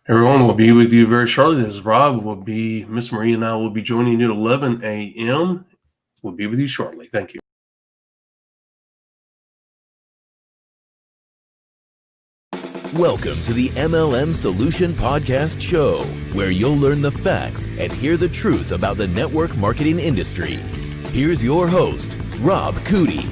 Everyone will be with you very shortly. This is Rob. Miss Marie and I will be joining you at 11 a.m. We'll be with you shortly. Thank you. Welcome to the MLM Solution Podcast Show, where you'll learn the facts and hear the truth about the network marketing industry. Here's your host, Rob Cootie.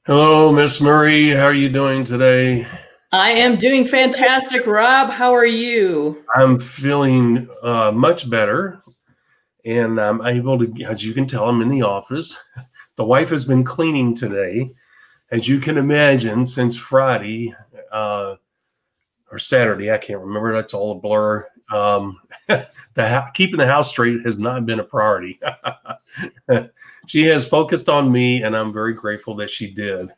Hello, Miss Marie. How are you doing today? I am doing fantastic, Rob. How are you? I'm feeling much better, and I'm able to, as you can tell, I'm in the office. The wife has been cleaning today, as you can imagine, since Friday or Saturday. I can't remember. That's all a blur. Keeping the house straight has not been a priority. She has focused on me, and I'm very grateful that she did.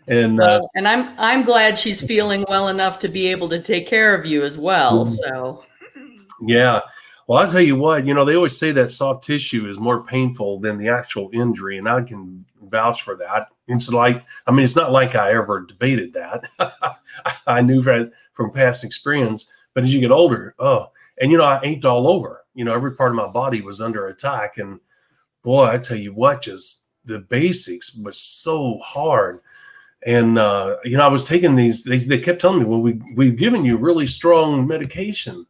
And I'm glad she's feeling well enough to be able to take care of you as well. So, yeah. Well, I'll tell you what, they always say that soft tissue is more painful than the actual injury, and I can vouch for that. It's not like I ever debated that. I knew from past experience, but as you get older, I ached all over. Every part of my body was under attack, and boy, I tell you what, just the basics was so hard. And I was taking these. They kept telling me, "Well, we've given you really strong medication,"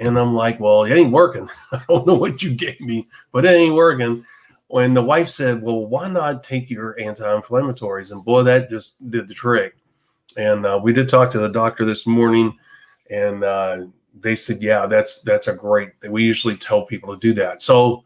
and I'm like, "Well, it ain't working. I don't know what you gave me, but it ain't working." When the wife said, "Well, why not take your anti-inflammatories?" and boy, that just did the trick. And we did talk to the doctor this morning, and they said, "Yeah, that's a great." We usually tell people to do that. So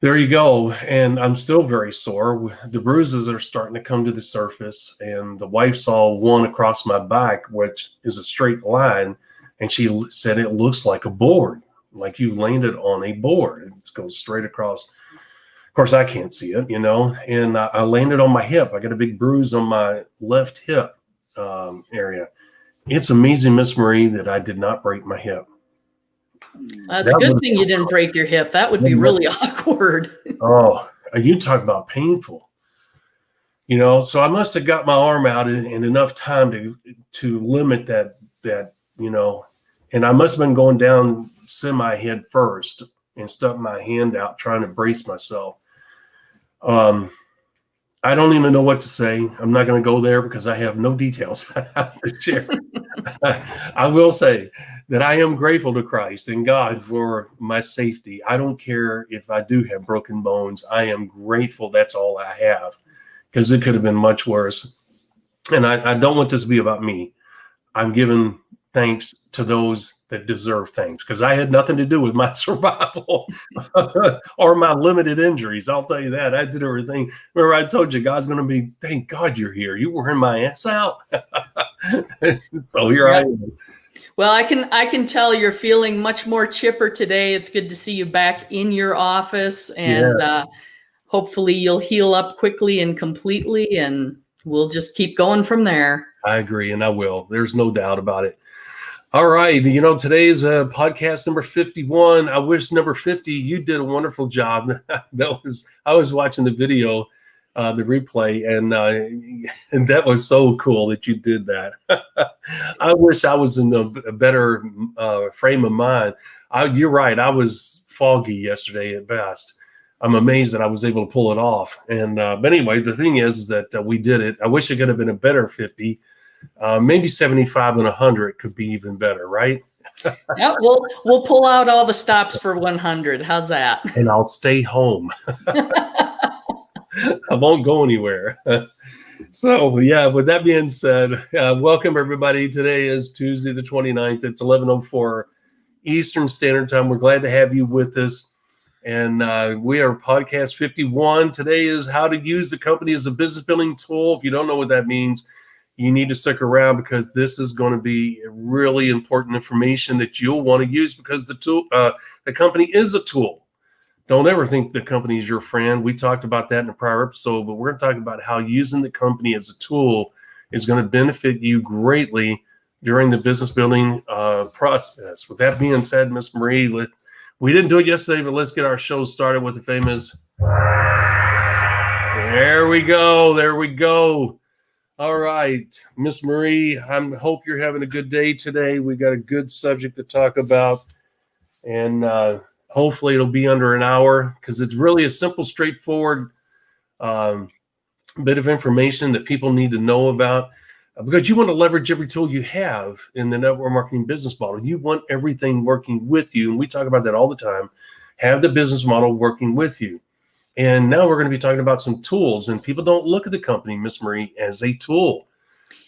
there you go. And I'm still very sore. The bruises are starting to come to the surface. And the wife saw one across my back, which is a straight line. And she said, it looks like a board, like you landed on a board. It goes straight across. Of course, I can't see it, and I landed on my hip. I got a big bruise on my left hip area. It's amazing, Miss Marie, that I did not break my hip. That's a good thing you didn't break your hip. That would be really awkward. Oh, you talk about painful. So I must have got my arm out in enough time to limit that, and I must have been going down semi-head first and stuck my hand out trying to brace myself. I don't even know what to say. I'm not going to go there because I have no details to share. I will say that I am grateful to Christ and God for my safety. I don't care if I do have broken bones. I am grateful that's all I have, because it could have been much worse. And I don't want this to be about me. I'm giving thanks to those that deserve thanks, because I had nothing to do with my survival or my limited injuries. I'll tell you that. I did everything. Remember, I told you God's going to be, thank God you're here. You wearing my ass out. So here I am. Well, I can tell you're feeling much more chipper today. It's good to see you back in your office, and hopefully you'll heal up quickly and completely, and we'll just keep going from there. I agree, and I will. There's no doubt about it. All right. Today's podcast number 51. I wish number 50, you did a wonderful job. I was watching the video, the replay, and that was so cool that you did that. I wish I was in a better frame of mind. You're right. I was foggy yesterday at best. I'm amazed that I was able to pull it off. And but anyway, the thing is that we did it. I wish it could have been a better 50. Maybe 75 and 100 could be even better, right? Yeah, we'll pull out all the stops for 100. How's that? And I'll stay home. I won't go anywhere. So, yeah, with that being said, welcome everybody. Today is Tuesday the 29th. It's 11:04 Eastern Standard Time. We're glad to have you with us. And we are podcast 51. Today is how to use the company as a business building tool. If you don't know what that means, you need to stick around, because this is going to be really important information that you'll want to use, because the company is a tool. Don't ever think the company is your friend. We talked about that in a prior episode, but we're going to talk about how using the company as a tool is going to benefit you greatly during the business building process. With that being said, Miss Marie, we didn't do it yesterday, but let's get our show started with the famous. There we go. All right, Miss Marie, I hope you're having a good day today. We got a good subject to talk about, and hopefully it'll be under an hour because it's really a simple, straightforward bit of information that people need to know about. Because you want to leverage every tool you have in the network marketing business model. You want everything working with you, and we talk about that all the time. Have the business model working with you. And now we're going to be talking about some tools, and people don't look at the company, Miss Marie, as a tool.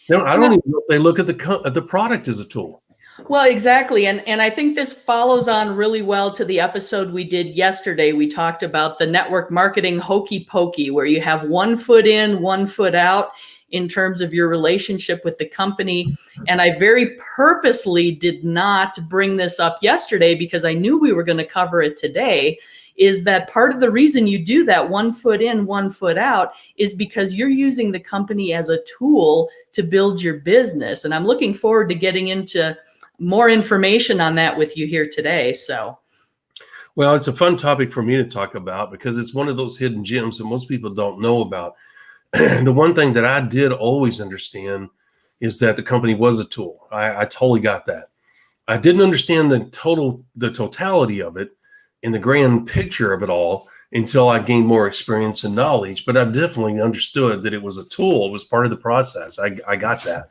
I don't even know if they look at the product as a tool. Well, exactly. And I think this follows on really well to the episode we did yesterday. We talked about the network marketing hokey pokey, where you have 1 foot in, 1 foot out in terms of your relationship with the company. And I very purposely did not bring this up yesterday because I knew we were going to cover it today. Is that part of the reason you do that 1 foot in, 1 foot out is because you're using the company as a tool to build your business. And I'm looking forward to getting into more information on that with you here today. So, well, it's a fun topic for me to talk about because it's one of those hidden gems that most people don't know about. The one thing that I did always understand is that the company was a tool. I totally got that. I didn't understand the totality of it and the grand picture of it all until I gained more experience and knowledge. But I definitely understood that it was a tool. It was part of the process. I got that.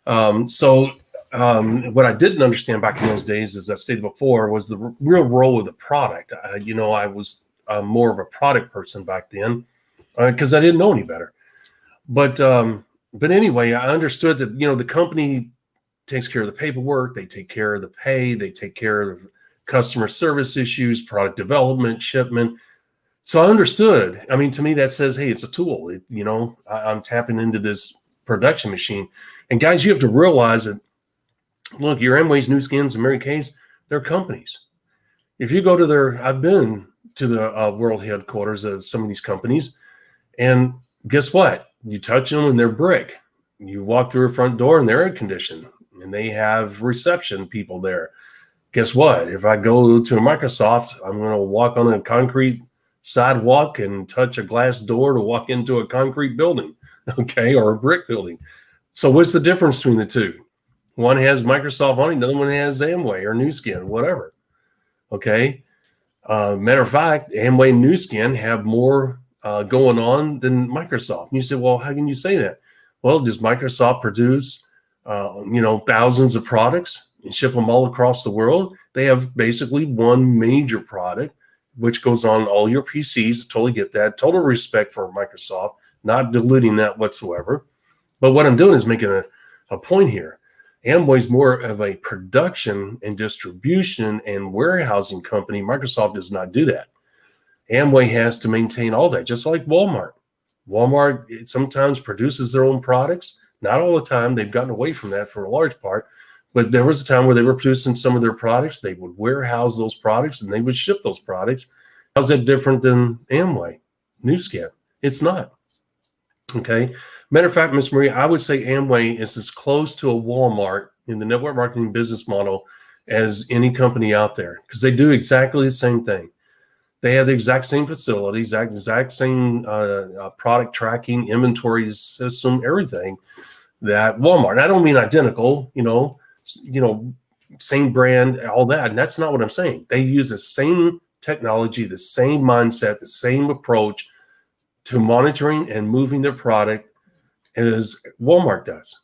What I didn't understand back in those days, as I stated before, was the real role of the product. I was more of a product person back then because I didn't know any better. But anyway, I understood that, the company takes care of the paperwork. They take care of the pay. They take care of customer service issues, product development, shipment. So I understood. I mean, to me, that says, hey, it's a tool. I'm tapping into this production machine. And guys, you have to realize that, look, your Amway's, Nu Skins, and Mary Kay's, they're companies. If you go to I've been to the world headquarters of some of these companies, and guess what? You touch them and they're brick. You walk through a front door and they're air conditioned, and they have reception people there. Guess what? If I go to a Microsoft, I'm going to walk on a concrete sidewalk and touch a glass door to walk into a concrete building, okay, or a brick building. So what's the difference between the two? One has Microsoft on it, the other one has Amway or Nu Skin, whatever. Okay. Matter of fact, Amway and Nu Skin have more going on than Microsoft. And you say, well, how can you say that? Well, does Microsoft produce, thousands of products and ship them all across the world? They have basically one major product, which goes on all your PCs. Totally get that. Total respect for Microsoft, not diluting that whatsoever. But what I'm doing is making a point here. Amway's more of a production and distribution and warehousing company. Microsoft does not do that. Amway has to maintain all that, just like Walmart. Walmart sometimes produces their own products. Not all the time. They've gotten away from that for a large part. But there was a time where they were producing some of their products. They would warehouse those products and they would ship those products. How's that different than Amway, Nu Skin? It's not. Okay. Matter of fact, Miss Marie, I would say Amway is as close to a Walmart in the network marketing business model as any company out there, because they do exactly the same thing. They have the exact same facilities, exact same product tracking, inventory system, everything that Walmart. And I don't mean identical, same brand, all that. And that's not what I'm saying. They use the same technology, the same mindset, the same approach to monitoring and moving their product as Walmart does.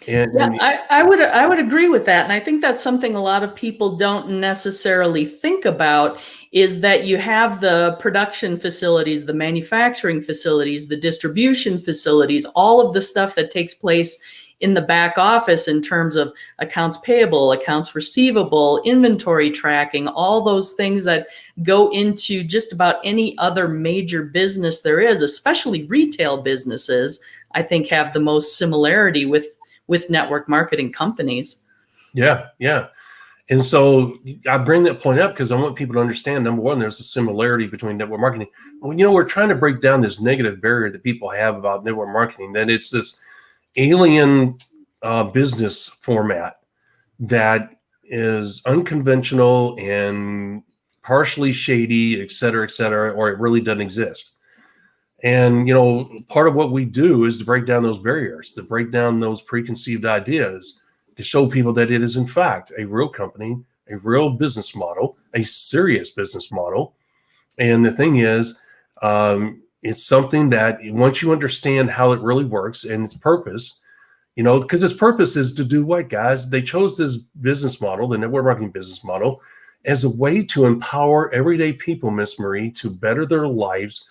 I would agree with that. And I think that's something a lot of people don't necessarily think about, is that you have the production facilities, the manufacturing facilities, the distribution facilities, all of the stuff that takes place in the back office in terms of accounts payable, accounts receivable, inventory tracking, all those things that go into just about any other major business there is, especially retail businesses, I think have the most similarity with network marketing companies. Yeah. And so I bring that point up because I want people to understand, number one, there's a similarity between network marketing. Well, we're trying to break down this negative barrier that people have about network marketing, that it's this alien business format that is unconventional and partially shady, et cetera, or it really doesn't exist. And, part of what we do is to break down those barriers, to break down those preconceived ideas, to show people that it is, in fact, a real company, a real business model, a serious business model. And the thing is, it's something that once you understand how it really works and its purpose, because its purpose is to do what, guys? They chose this business model, the network marketing business model, as a way to empower everyday people, Miss Marie, to better their lives,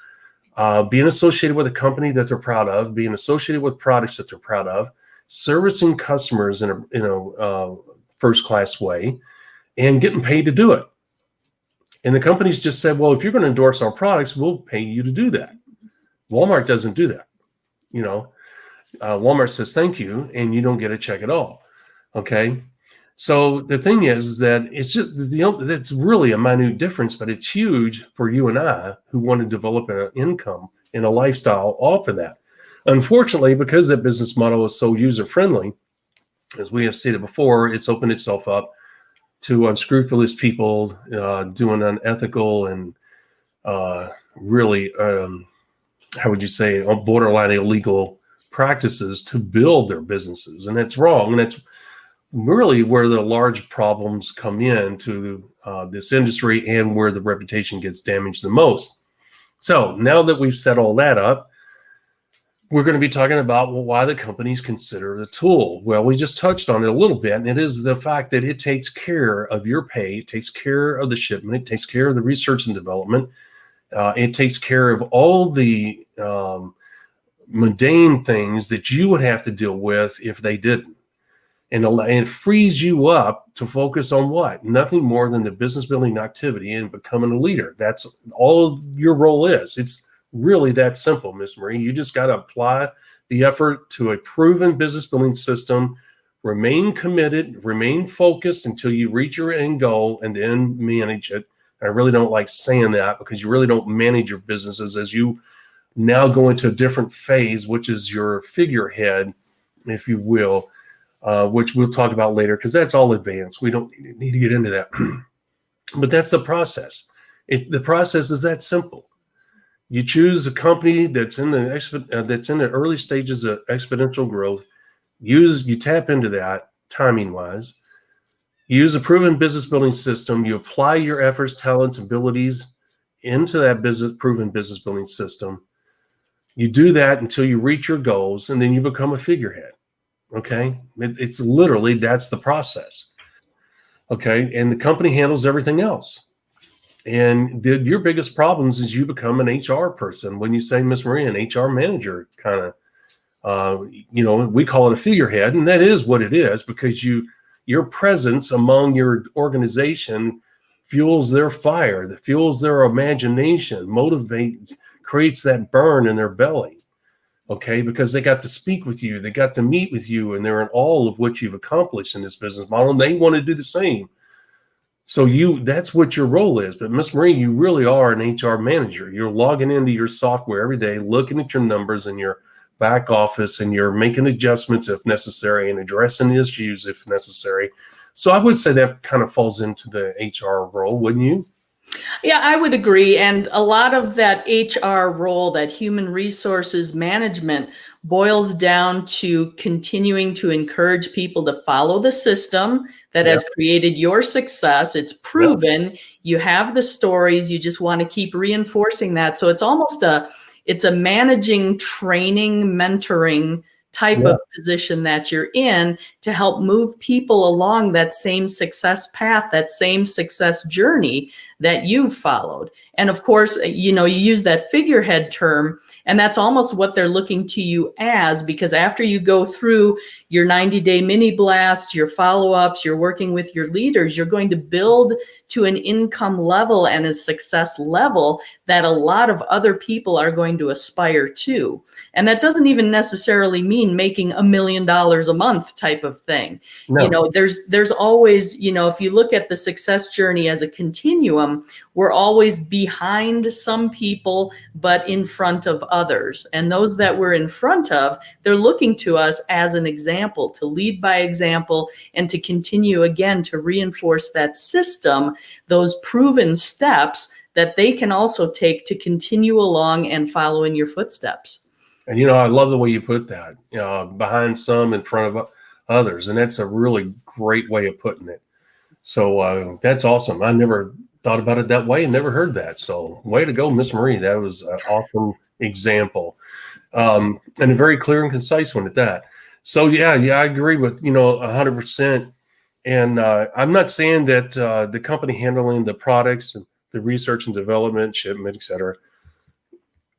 being associated with a company that they're proud of, being associated with products that they're proud of, servicing customers in a first-class way, and getting paid to do it. And the companies just said, well, if you're going to endorse our products, we'll pay you to do that. Walmart doesn't do that. Walmart says thank you, and you don't get a check at all. Okay. So the thing is that it's just, that's really a minute difference, but it's huge for you and I who want to develop an income and a lifestyle off of that. Unfortunately, because that business model is so user-friendly, as we have stated before, it's opened itself up to unscrupulous people doing unethical and really, how would you say, borderline illegal practices to build their businesses. And that's wrong. And that's really where the large problems come into this industry and where the reputation gets damaged the most. So now that we've set all that up, we're going to be talking about why the companies consider the tool. Well, we just touched on it a little bit, and it is the fact that it takes care of your pay, it takes care of the shipment, it takes care of the research and development, it takes care of all the mundane things that you would have to deal with if they didn't. And it frees you up to focus on what? Nothing more than the business building activity and becoming a leader. That's all your role is. It's really that simple, Miss Marie. You just got to apply the effort to a proven business building system, remain committed, remain focused until you reach your end goal, and then manage it. I really don't like saying that because you really don't manage your businesses as you now go into a different phase, which is your figurehead, if you will, which we'll talk about later because that's all advanced. We don't need to get into that. But that's the process. The process is that simple. You choose a company that's in the early stages of exponential growth. You tap into that timing wise. Use a proven business building system. You apply your efforts, talents, abilities into that proven business building system. You do that until you reach your goals, and then you become a figurehead. Okay, it's literally that's the process. Okay, and the company handles everything else. And your biggest problems is you become an HR person. When you say, Miss Marie, an HR manager, kind of, we call it a figurehead, and that is what it is because your presence among your organization fuels their fire, that fuels their imagination, motivates, creates that burn in their belly. Okay, because they got to speak with you, they got to meet with you, and they're in awe of what you've accomplished in this business model, and they want to do the same. So that's what your role is. But Miss Marie, you really are an HR manager. You're logging into your software every day, looking at your numbers in your back office, and you're making adjustments if necessary and addressing issues if necessary. So I would say that kind of falls into the HR role, wouldn't you? Yeah, I would agree. And a lot of that HR role, that human resources management, boils down to continuing to encourage people to follow the system that has created your success. It's proven. You have the stories. You just want to keep reinforcing that. So it's almost it's a managing, training, mentoring type of position that you're in to help move people along that same success path, that same success journey that you've followed. And of course, you use that figurehead term, and that's almost what they're looking to you as, because after you go through your 90-day mini blast, your follow-ups, you're working with your leaders, you're going to build to an income level and a success level that a lot of other people are going to aspire to. And that doesn't even necessarily mean making $1 million a month type of thing. No. There's always, if you look at the success journey as a continuum, we're always behind some people, but in front of others. And those that we're in front of, they're looking to us as an example, to lead by example, and to continue again to reinforce that system, those proven steps that they can also take to continue along and follow in your footsteps. And, you know, I love the way you put that, behind some, in front of others. And that's a really great way of putting it. So that's awesome. I never thought about it that way and never heard that. So way to go, Miss Marie. That was an awesome example, and a very clear and concise one at that. So yeah, I agree with 100%. And I'm not saying that the company handling the products and the research and development, shipment, et cetera,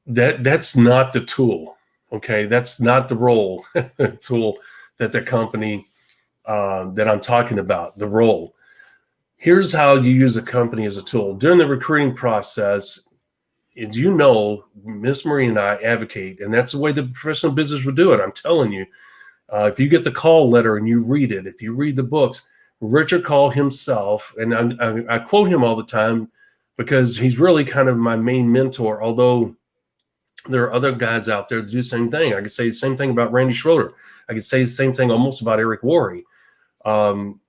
that's not the tool. Okay, that's not the role tool that the company that I'm talking about. The role. Here's how you use a company as a tool. During the recruiting process, as you know, Miss Marie and I advocate, and that's the way the professional business would do it. I'm telling you, if you get the call letter and you read it, if you read the books, Richard Call himself, and I quote him all the time because he's really kind of my main mentor, although there are other guys out there that do the same thing. I could say the same thing about Randy Schroeder. I could say the same thing almost about Eric Worre.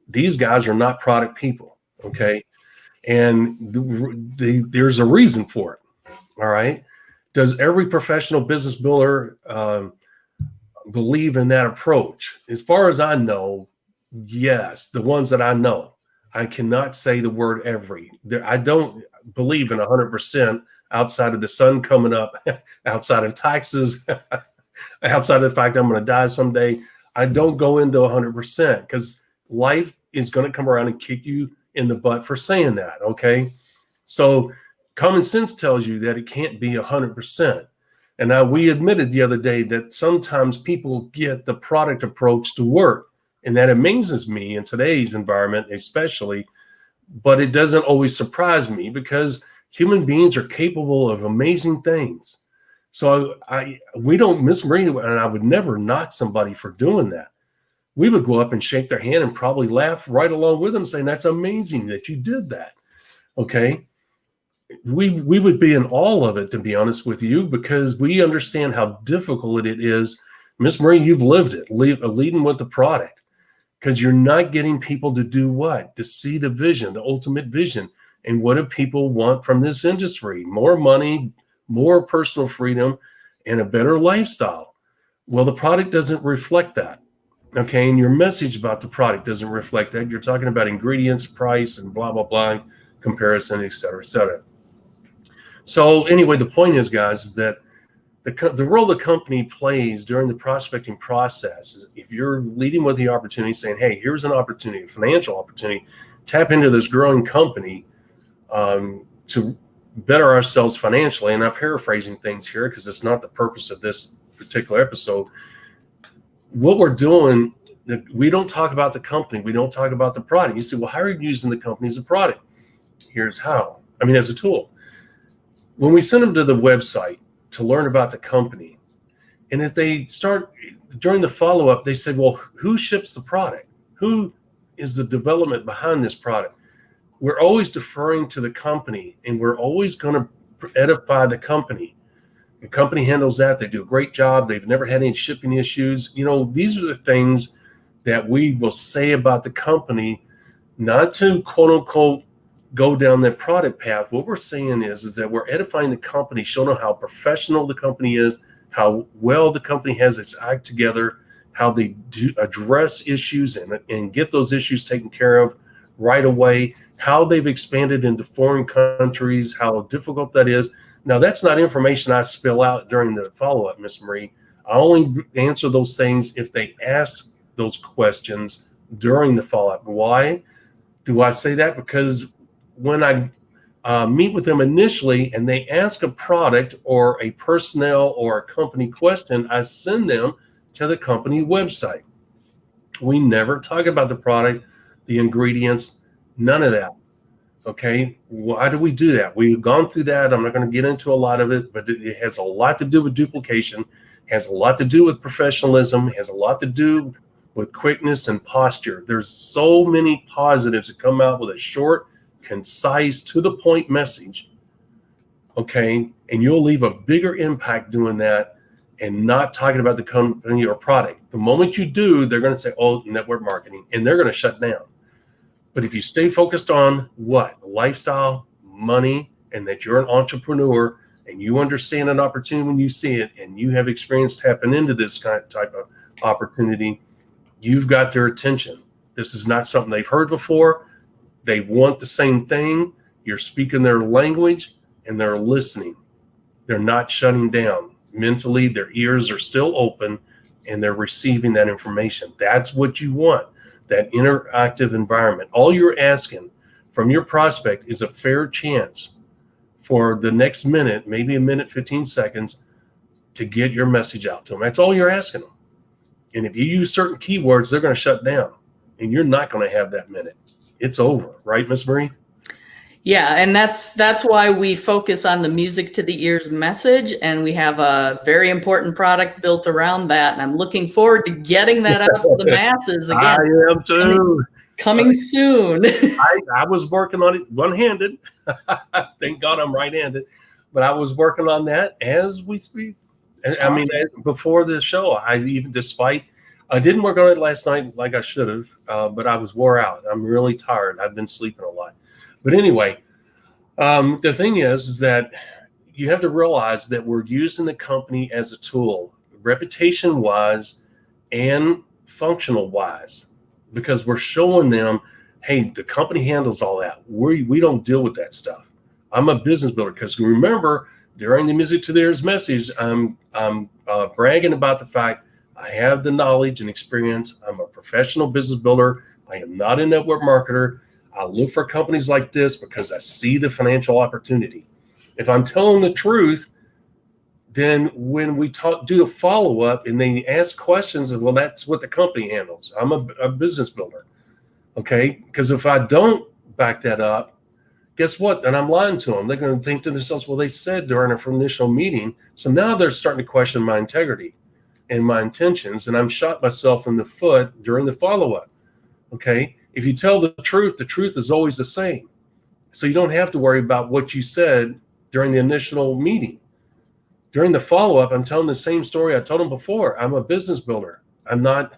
These guys are not product people. Okay. And there's a reason for it. All right. Does every professional business builder believe in that approach? As far as I know, yes. The ones that I know, I cannot say the word every. I don't believe in 100% outside of the sun coming up, outside of taxes, outside of the fact I'm going to die someday. I don't go into 100% because life is going to come around and kick you in the butt for saying that. Okay. So common sense tells you that it can't be 100%. And now we admitted the other day that sometimes people get the product approach to work, and that amazes me in today's environment, especially, but it doesn't always surprise me because human beings are capable of amazing things. So we don't Miss Marie, and I would never knock somebody for doing that. We would go up and shake their hand and probably laugh right along with them, saying, "That's amazing that you did that." Okay. We would be in awe of it, to be honest with you, because we understand how difficult it is. Miss Marie, you've lived it, leading with the product, because you're not getting people to do what? To see the vision, the ultimate vision. And what do people want from this industry? More money, more personal freedom, and a better lifestyle. Well, the product doesn't reflect that. Okay, and your message about the product doesn't reflect that. You're talking about ingredients, price, and blah, blah, blah, comparison, et cetera, et cetera. So anyway, the point is, guys, is that the role the company plays during the prospecting process is if you're leading with the opportunity, saying, hey, here's an opportunity, a financial opportunity, tap into this growing company to better ourselves financially. And I'm paraphrasing things here because it's not the purpose of this particular episode. What we're doing, we don't talk about the company. We don't talk about the product. You say, well, how are you using the company as a product? Here's how. As a tool. When we send them to the website to learn about the company, and if they start during the follow-up, they said, well, who ships the product? Who is the development behind this product? We're always deferring to the company, and we're always going to edify the company. The company handles that. They do a great job. They've never had any shipping issues. These are the things that we will say about the company, not to quote unquote go down that product path. What we're saying is that we're edifying the company, showing them how professional the company is, how well the company has its act together, how they do address issues and get those issues taken care of right away, how they've expanded into foreign countries, how difficult that is. Now, that's not information I spill out during the follow-up, Miss Marie. I only answer those things if they ask those questions during the follow-up. Why do I say that? Because when I meet with them initially and they ask a product or a personnel or a company question, I send them to the company website. We never talk about the product, the ingredients, none of that. Okay, why do we do that? We've gone through that. I'm not going to get into a lot of it, but it has a lot to do with duplication, has a lot to do with professionalism, has a lot to do with quickness and posture. There's so many positives that come out with a short, concise, to the point message. Okay, and you'll leave a bigger impact doing that and not talking about the company or product. The moment you do, they're going to say, oh, network marketing, and they're going to shut down. But if you stay focused on what? Lifestyle, money, and that you're an entrepreneur and you understand an opportunity when you see it, and you have experience tapping into this type of opportunity, you've got their attention. This is not something they've heard before. They want the same thing. You're speaking their language and they're listening. They're not shutting down. Mentally, their ears are still open and they're receiving that information. That's what you want, that interactive environment. All you're asking from your prospect is a fair chance for the next minute, maybe a minute, 15 seconds, to get your message out to them. That's all you're asking them. And if you use certain keywords, they're going to shut down and you're not going to have that minute. It's over, right, Miss Marie? Yeah, and that's why we focus on the music to the ears message, and we have a very important product built around that. And I'm looking forward to getting that out to the masses again. I am too. Coming soon. I was working on it one-handed. Thank God I'm right-handed. But I was working on that as we speak. I mean, before the show, I didn't work on it last night like I should have, but I was wore out. I'm really tired. I've been sleeping a lot. But anyway, the thing is that you have to realize that we're using the company as a tool, reputation-wise and functional-wise, because we're showing them, hey, the company handles all that. We don't deal with that stuff. I'm a business builder, because remember, during the Music to Theirs message, I'm bragging about the fact I have the knowledge and experience. I'm a professional business builder. I am not a network marketer. I look for companies like this because I see the financial opportunity. If I'm telling the truth, then when we do the follow-up and they ask questions, well, that's what the company handles. I'm a business builder, okay? Because if I don't back that up, guess what? Then I'm lying to them. They're going to think to themselves, well, they said during our initial meeting. So now they're starting to question my integrity and my intentions, and I'm shot myself in the foot during the follow-up, okay? If you tell the truth is always the same. So you don't have to worry about what you said during the initial meeting. During the follow-up, I'm telling the same story I told them before. I'm a business builder. I'm not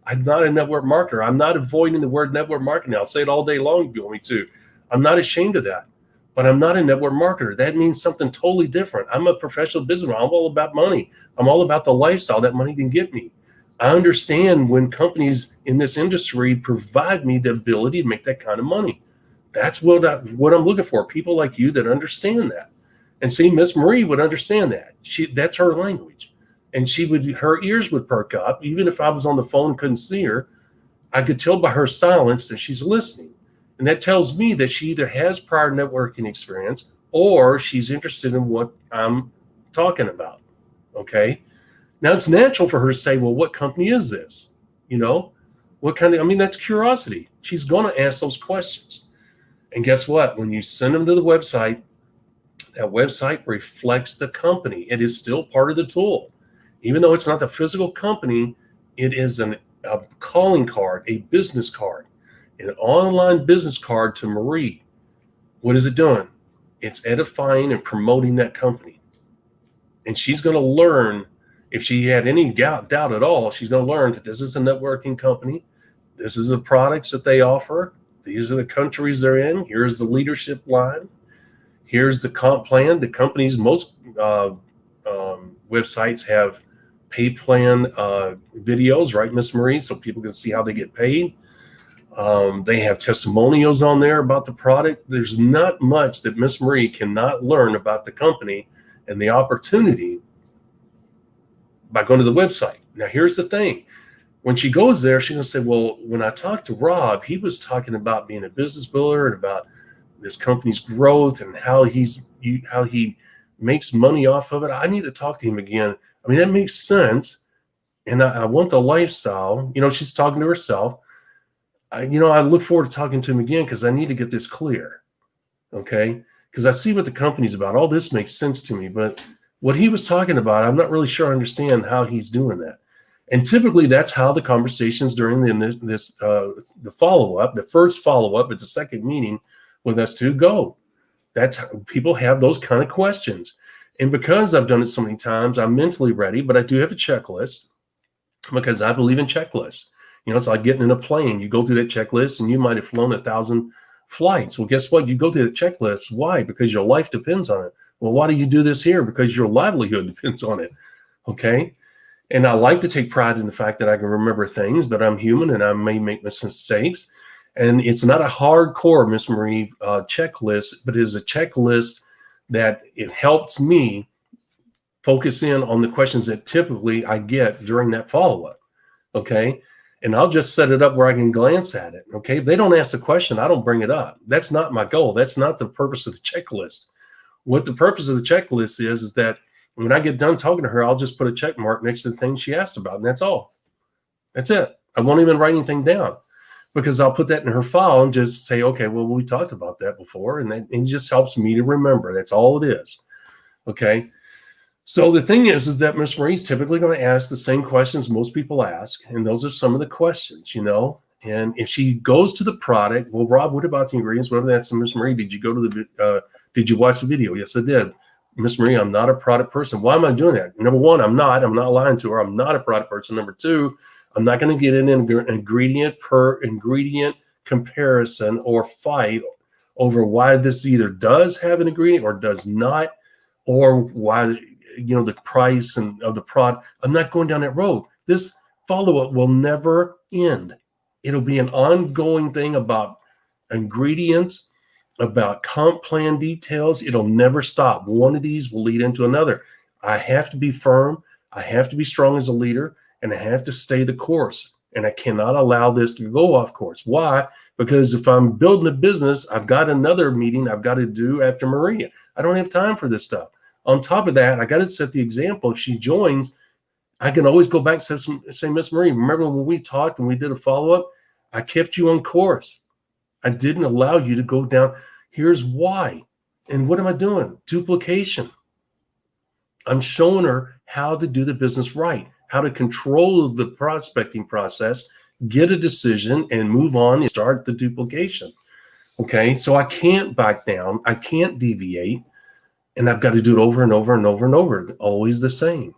a network marketer. I'm not avoiding the word network marketing. I'll say it all day long if you want me to. I'm not ashamed of that. But I'm not a network marketer. That means something totally different. I'm a professional businessman. I'm all about money. I'm all about the lifestyle that money can get me. I understand when companies in this industry provide me the ability to make that kind of money. That's what I'm looking for. People like you that understand that. And see, Miss Marie would understand that. That's her language. And her ears would perk up. Even if I was on the phone and couldn't see her, I could tell by her silence that she's listening. And that tells me that she either has prior networking experience or she's interested in what I'm talking about. Okay. Now it's natural for her to say, well, what company is this? You know, that's curiosity. She's going to ask those questions. And guess what? When you send them to the website, that website reflects the company. It is still part of the tool. Even though it's not the physical company, it is a calling card, a business card, an online business card to Marie. What is it doing? It's edifying and promoting that company. And she's going to learn. If she had any doubt at all, she's going to learn that this is a networking company. This is the products that they offer. These are the countries they're in. Here's the leadership line. Here's the comp plan. The company's most websites have pay plan videos, right, Miss Marie? So people can see how they get paid. They have testimonials on there about the product. There's not much that Miss Marie cannot learn about the company and the opportunity by going to the website. Now, here's the thing. When she goes there, she's going to say, well, when I talked to Rob, he was talking about being a business builder and about this company's growth and how he makes money off of it. I need to talk to him again. I mean, that makes sense. And I want the lifestyle. You know, she's talking to herself. I look forward to talking to him again because I need to get this clear. Okay? Because I see what the company's about. All this makes sense to me. But what he was talking about, I'm not really sure I understand how he's doing that. And typically that's how the conversations during the follow-up, the first follow-up at the second meeting with us two go. That's how people have those kind of questions. And because I've done it so many times, I'm mentally ready, but I do have a checklist because I believe in checklists. You know, it's like getting in a plane. You go through that checklist and you might have flown 1,000 flights. Well, guess what? You go through the checklist. Why? Because your life depends on it. Well, why do you do this here? Because your livelihood depends on it. Okay. And I like to take pride in the fact that I can remember things, but I'm human and I may make mistakes. And it's not a hardcore, Miss Marie, checklist, but it is a checklist that it helps me focus in on the questions that typically I get during that follow-up. Okay. And I'll just set it up where I can glance at it. Okay. If they don't ask the question, I don't bring it up. That's not my goal. That's not the purpose of the checklist. What the purpose of the checklist is that when I get done talking to her, I'll just put a check mark next to the thing she asked about. And that's all. That's it. I won't even write anything down because I'll put that in her file and just say, okay, well, we talked about that before. And it just helps me to remember. That's all it is. Okay. So the thing is that Miss Marie's typically going to ask the same questions most people ask. And those are some of the questions, you know. And if she goes to the product, well, Rob, what about the ingredients? Whatever that's Miss Marie, did you go to the, did you watch the video? Yes, I did. Miss Marie, I'm not a product person. Why am I doing that? Number one, I'm not lying to her. I'm not a product person. Number two, I'm not going to get in an ingredient per ingredient comparison or fight over why this either does have an ingredient or does not, or why, you know, the price and of the product. I'm not going down that road. This follow-up will never end. It'll be an ongoing thing about ingredients, about comp plan details. It'll never stop. One of these will lead into another. I have to be firm. I have to be strong as a leader, and I have to stay the course. And I cannot allow this to go off course. Why? Because if I'm building a business, I've got another meeting I've got to do after Maria. I don't have time for this stuff. On top of that, I got to set the example. If she joins, I can always go back and say, Miss Marie, remember when we talked and we did a follow-up? I kept you on course. I didn't allow you to go down. Here's why. And what am I doing? Duplication. I'm showing her how to do the business right, how to control the prospecting process, get a decision, and move on and start the duplication. Okay, so I can't back down. I can't deviate. And I've got to do it over and over and over and over. Always the same.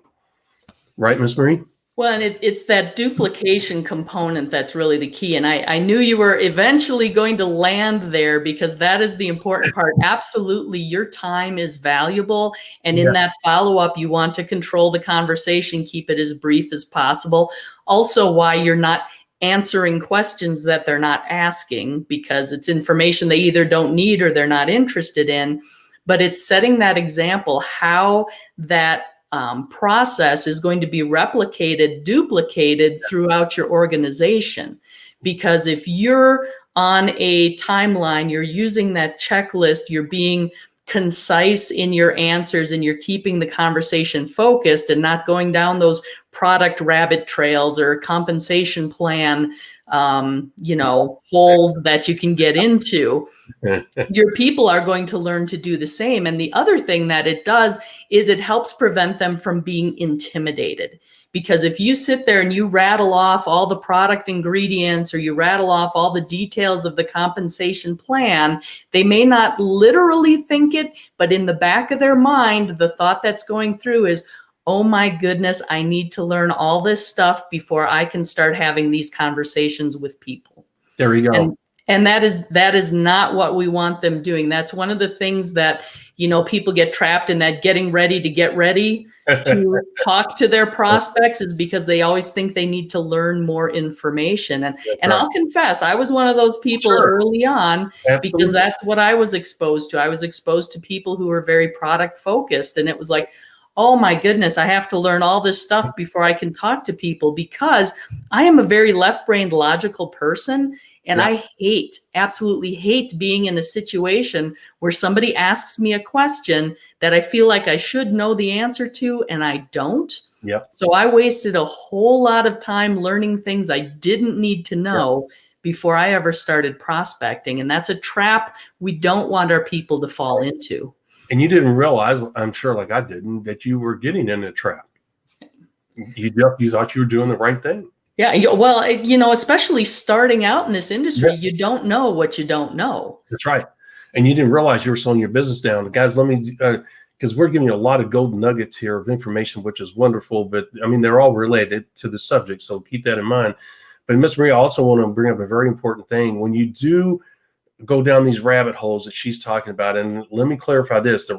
Right, Miss Marie? Well, and it's that duplication component that's really the key. And I knew you were eventually going to land there because that is the important part. Absolutely, your time is valuable. And in that follow-up, you want to control the conversation, keep it as brief as possible. Also, why you're not answering questions that they're not asking because it's information they either don't need or they're not interested in. But it's setting that example, how that process is going to be replicated, duplicated throughout your organization. Because if you're on a timeline, you're using that checklist, you're being concise in your answers, and you're keeping the conversation focused and not going down those product rabbit trails or compensation plan, holes that you can get into. Your people are going to learn to do the same. And the other thing that it does is it helps prevent them from being intimidated. Because if you sit there and you rattle off all the product ingredients or you rattle off all the details of the compensation plan, they may not literally think it, but in the back of their mind, the thought that's going through is, oh my goodness, I need to learn all this stuff before I can start having these conversations with people. There you go. And that is not what we want them doing. That's one of the things that, people get trapped in, that getting ready to get ready to talk to their prospects, is because they always think they need to learn more information. And I'll confess, I was one of those people early on. Absolutely. Because that's what I was exposed to. I was exposed to people who were very product focused, and it was like, oh my goodness, I have to learn all this stuff before I can talk to people, because I am a very left-brained logical person. And I absolutely hate being in a situation where somebody asks me a question that I feel like I should know the answer to, and I don't. Yep. So I wasted a whole lot of time learning things I didn't need to know before I ever started prospecting. And that's a trap we don't want our people to fall into. And you didn't realize, I'm sure like I didn't, that you were getting in a trap. You thought you were doing the right thing. Yeah. Well, especially starting out in this industry, you don't know what you don't know. That's right. And you didn't realize you were slowing your business down. Guys, let me, because we're giving you a lot of golden nuggets here of information, which is wonderful. But I mean, they're all related to the subject. So keep that in mind. But Miss Marie, I also want to bring up a very important thing. When you do go down these rabbit holes that she's talking about. And let me clarify this: the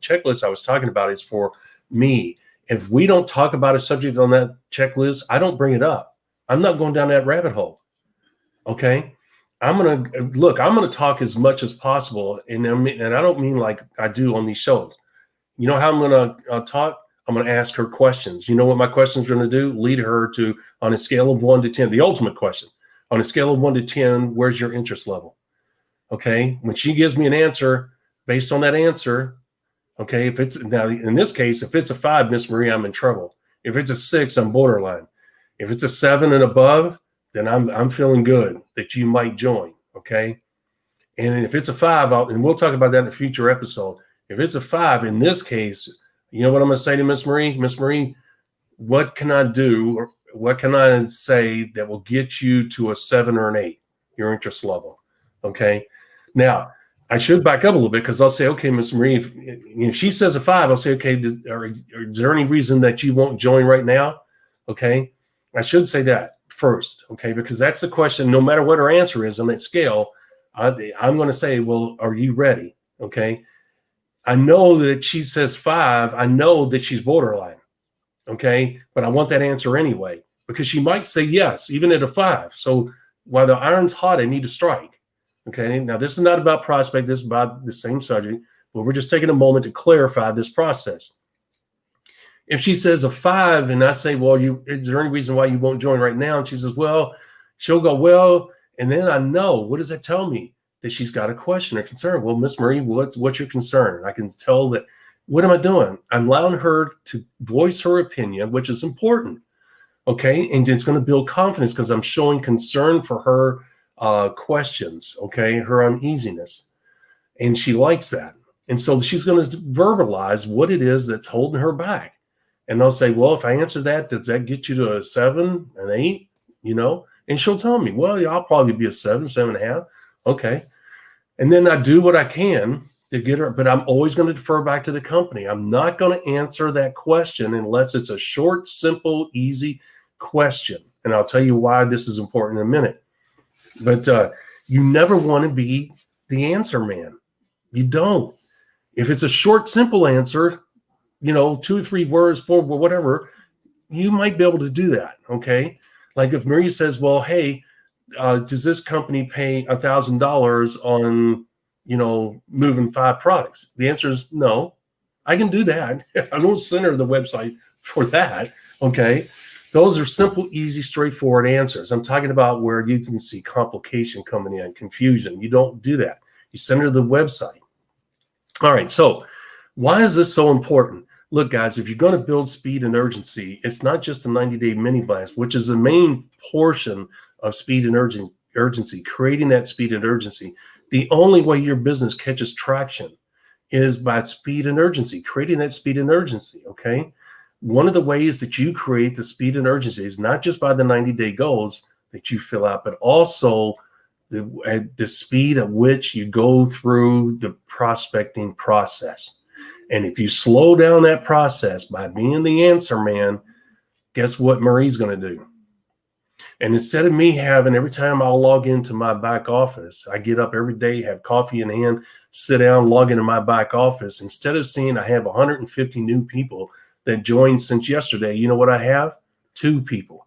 checklist I was talking about is for me. If we don't talk about a subject on that checklist, I don't bring it up. I'm not going down that rabbit hole. Okay. I'm going to talk as much as possible. And I don't mean like I do on these shows. You know how I'm going to talk? I'm going to ask her questions. You know what my questions are going to do? Lead her to, on a scale of 1 to 10, the ultimate question. On a scale of 1 to 10, where's your interest level? Okay. When she gives me an answer based on that answer, okay, if it's now in this case, if it's a 5, Miss Marie, I'm in trouble. If it's a 6, I'm borderline. If it's a 7 and above, then I'm feeling good that you might join. Okay. And if it's a 5, and we'll talk about that in a future episode. If it's a 5, in this case, you know what I'm going to say to Miss Marie? Miss Marie, what can I do, or what can I say that will get you to a 7 or an 8, your interest level? Okay. Now, I should back up a little bit, because I'll say, okay, Miss Marie, if she says a 5, I'll say, okay, is there any reason that you won't join right now? Okay. I should say that first. Okay. Because that's the question. No matter what her answer is on that scale, I'm going to say, well, are you ready? Okay. I know that she says 5. I know that she's borderline. Okay. But I want that answer anyway, because she might say yes, even at a 5. So while the iron's hot, I need to strike. Okay. Now, this is not about prospect. This is about the same subject, but we're just taking a moment to clarify this process. If she says a 5 and I say, well, is there any reason why you won't join right now? And she says, well, she'll go, well, and then I know, what does that tell me? That she's got a question or concern. Well, Miss Marie, what's your concern? I can tell that, what am I doing? I'm allowing her to voice her opinion, which is important. Okay. And it's going to build confidence, because I'm showing concern for her questions. Okay. Her uneasiness. And she likes that. And so she's going to verbalize what it is that's holding her back. And I'll say, well, if I answer that, does that get you to a 7, an 8? You know, and she'll tell me, well, yeah, I'll probably be a 7, 7.5. Okay. And then I do what I can to get her, but I'm always going to defer back to the company. I'm not going to answer that question unless it's a short, simple, easy question. And I'll tell you why this is important in a minute. But you never want to be the answer man. You don't. If it's a short, simple answer, 2 or 3 words, 4, whatever, you might be able to do that. Okay. Like if Marie says, well, hey, does this company pay $1,000 on, moving 5 products? The answer is no. I can do that. I don't center the website for that. Okay. Those are simple, easy, straightforward answers. I'm talking about where you can see complication coming in, confusion. You don't do that. You center the website. All right. So why is this so important? Look, guys, if you're going to build speed and urgency, it's not just a 90-day mini blast, which is the main portion of speed and urgency, creating that speed and urgency. The only way your business catches traction is by speed and urgency, creating that speed and urgency. Okay. One of the ways that you create the speed and urgency is not just by the 90-day goals that you fill out, but also the speed at which you go through the prospecting process. And if you slow down that process by being the answer man, guess what Marie's going to do? And instead of me having, every time I'll log into my back office, I get up every day, have coffee in hand, sit down, log into my back office. Instead of seeing I have 150 new people that joined since yesterday, you know what I have? 2 people.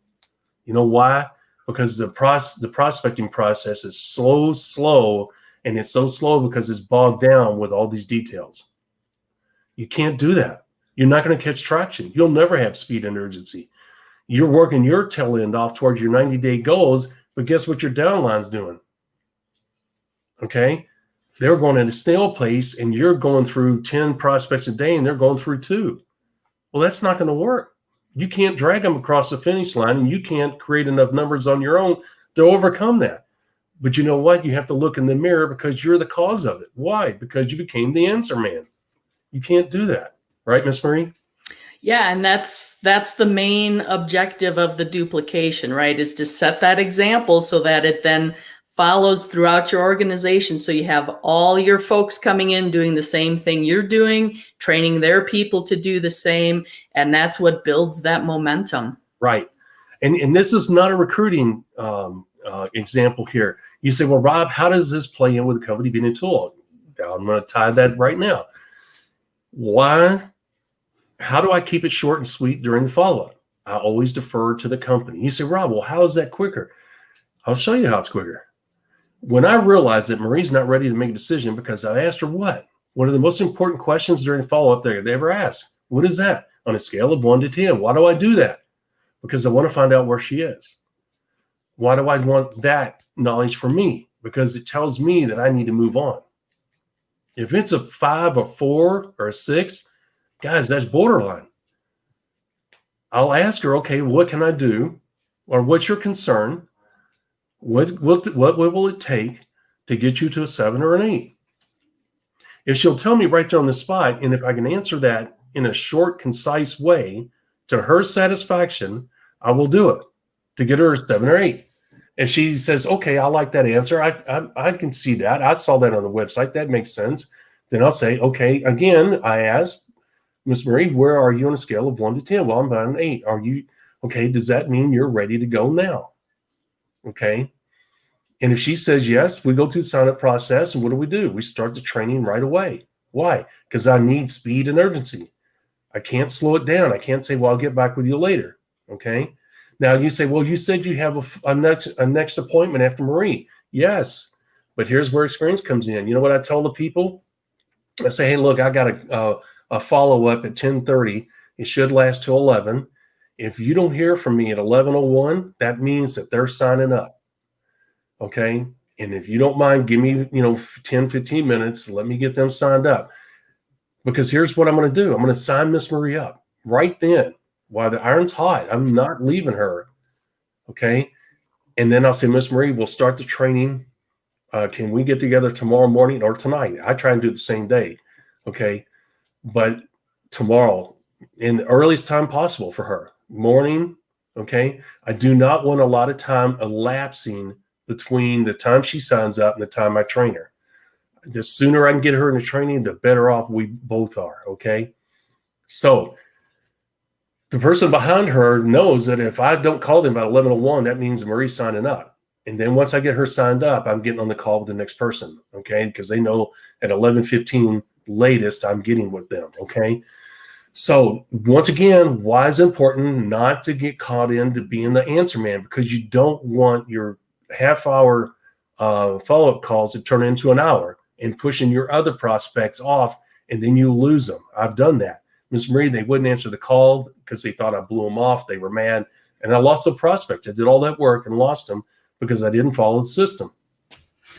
You know why? Because the prospecting process is slow, and it's so slow because it's bogged down with all these details. You can't do that. You're not going to catch traction. You'll never have speed and urgency. You're working your tail end off towards your 90-day goals, but guess what your downline's doing? Okay? They're going at a snail pace, and you're going through 10 prospects a day, and they're going through 2. Well, that's not going to work. You can't drag them across the finish line, and you can't create enough numbers on your own to overcome that. But you know what? You have to look in the mirror, because you're the cause of it. Why? Because you became the answer man. You can't do that. Right, Miss Marie? Yeah, and that's the main objective of the duplication, right? Is to set that example so that it then follows throughout your organization. So you have all your folks coming in doing the same thing you're doing, training their people to do the same. And that's what builds that momentum. Right. And this is not a recruiting example here. You say, well, Rob, how does this play in with the company being a tool? Now, I'm going to tie that right now. Why? How do I keep it short and sweet during the follow-up? I always defer to the company. You say, Rob, well, how is that quicker? I'll show you how it's quicker. When I realized that Marie's not ready to make a decision because I asked her what? One of the most important questions during follow-up they ever ask. What is that? On a scale of 1 to 10. Why do I do that? Because I want to find out where she is. Why do I want that knowledge for me? Because it tells me that I need to move on. If it's a 5 or 4 or a 6, guys, that's borderline. I'll ask her, okay, what can I do? Or what's your concern? What will it take to get you to a 7 or an 8? If she'll tell me right there on the spot, and if I can answer that in a short, concise way to her satisfaction, I will do it to get her a 7 or 8. If she says, okay, I like that answer, I can see that. I saw that on the website. That makes sense. Then I'll say, okay, again, I asked, Miss Marie, where are you on a scale of 1 to 10? Well, I'm about an 8. Are you, okay, does that mean you're ready to go now? Okay. And if she says yes, we go through the sign-up process, and what do? We start the training right away. Why? Because I need speed and urgency. I can't slow it down. I can't say, well, I'll get back with you later. Okay. Now you say, well, you said you have a next appointment after Marie. Yes. But here's where experience comes in. You know what I tell the people? I say, hey, look, I got a follow-up at 10:30. It should last till 11. If you don't hear from me at 11:01, that means that they're signing up. Okay. And if you don't mind, give me, 10, 15 minutes. Let me get them signed up. Because here's what I'm going to do. I'm going to sign Miss Marie up right then while the iron's hot. I'm not leaving her. Okay. And then I'll say, Miss Marie, we'll start the training. Can we get together tomorrow morning or tonight? I try and do it the same day. Okay. But tomorrow, in the earliest time possible for her, morning. Okay. I do not want a lot of time elapsing between the time she signs up and the time I train her. The sooner I can get her in the training, the better off we both are. Okay. So the person behind her knows that if I don't call them about 11:01, that means Marie's signing up. And then once I get her signed up, I'm getting on the call with the next person. Okay. Because they know at 11:15 latest, I'm getting with them. Okay. So once again, why is it important not to get caught into being the answer man? Because you don't want your half-hour follow-up calls to turn into an hour and pushing your other prospects off, and then you lose them. I've done that. Miss Marie, they wouldn't answer the call because they thought I blew them off. They were mad, and I lost the prospect. I did all that work and lost them because I didn't follow the system.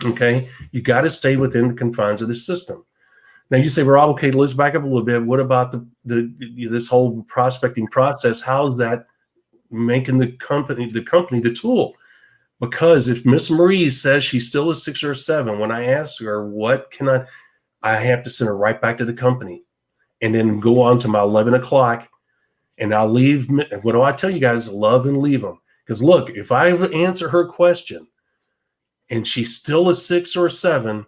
Okay? You got to stay within the confines of the system. Now you say, Rob, okay, let's back up a little bit. What about this whole prospecting process? How's that making the company the tool? Because if Miss Marie says she's still a 6 or a 7, when I ask her, what can I have to send her right back to the company and then go on to my 11 o'clock and I'll leave. What do I tell you guys? Love and leave them. Because look, if I answer her question and she's still a 6 or a 7,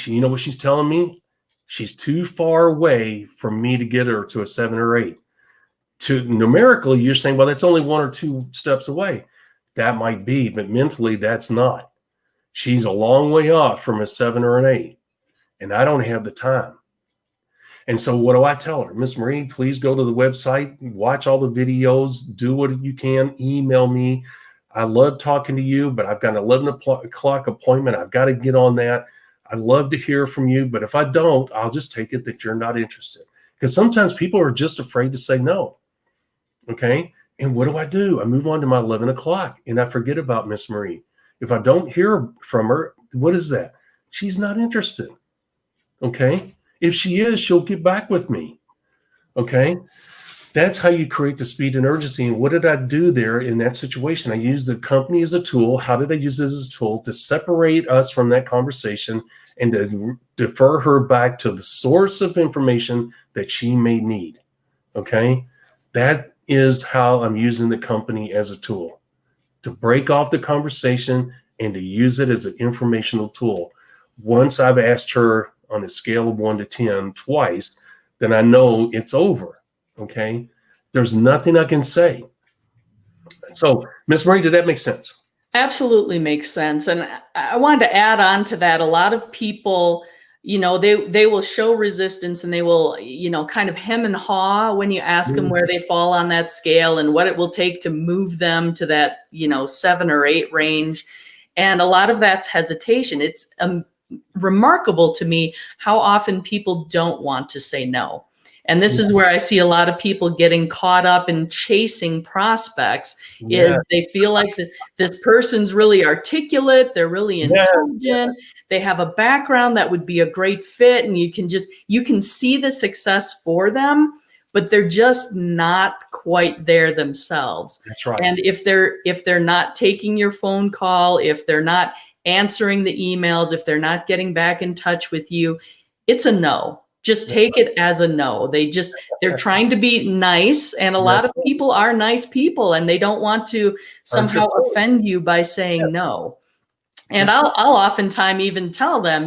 you know what she's telling me? She's too far away from me to get her to a 7 or 8. Numerically, you're saying, well, that's only 1 or 2 steps away. That might be, but mentally, that's not. She's a long way off from a 7 or an 8, and I don't have the time. And so what do I tell her? Miss Marie, please go to the website, watch all the videos, do what you can, email me. I love talking to you, but I've got an 11 o'clock appointment. I've got to get on that. I'd love to hear from you, but if I don't, I'll just take it that you're not interested. Because sometimes people are just afraid to say no. Okay? And what do? I move on to my 11 o'clock, and I forget about Miss Marie. If I don't hear from her, what is that? She's not interested. Okay? If she is, she'll get back with me. Okay? That's how you create the speed and urgency. And what did I do there in that situation? I used the company as a tool. How did I use it as a tool? To separate us from that conversation and to defer her back to the source of information that she may need. Okay? That is how I'm using the company as a tool, to break off the conversation and to use it as an informational tool. Once I've asked her on a scale of 1 to 10 twice, then I know it's over. Okay. There's nothing I can say. So, Miss Marie, did that make sense? Absolutely makes sense. And I wanted to add on to that. A lot of people, they will show resistance, and they will, kind of hem and haw when you ask them where they fall on that scale and what it will take to move them to that, 7 or 8 range. And a lot of that's hesitation. It's remarkable to me how often people don't want to say no. And this is where I see a lot of people getting caught up in chasing prospects. Is they feel like this person's really articulate, they're really intelligent, they have a background that would be a great fit, and you can see the success for them, but they're just not quite there themselves. That's right. And if they're not taking your phone call, if they're not answering the emails, if they're not getting back in touch with you, it's a no. Just take it as a no. They're trying to be nice, and a lot of people are nice people, and they don't want to somehow offend you by saying no. And I'll oftentimes even tell them,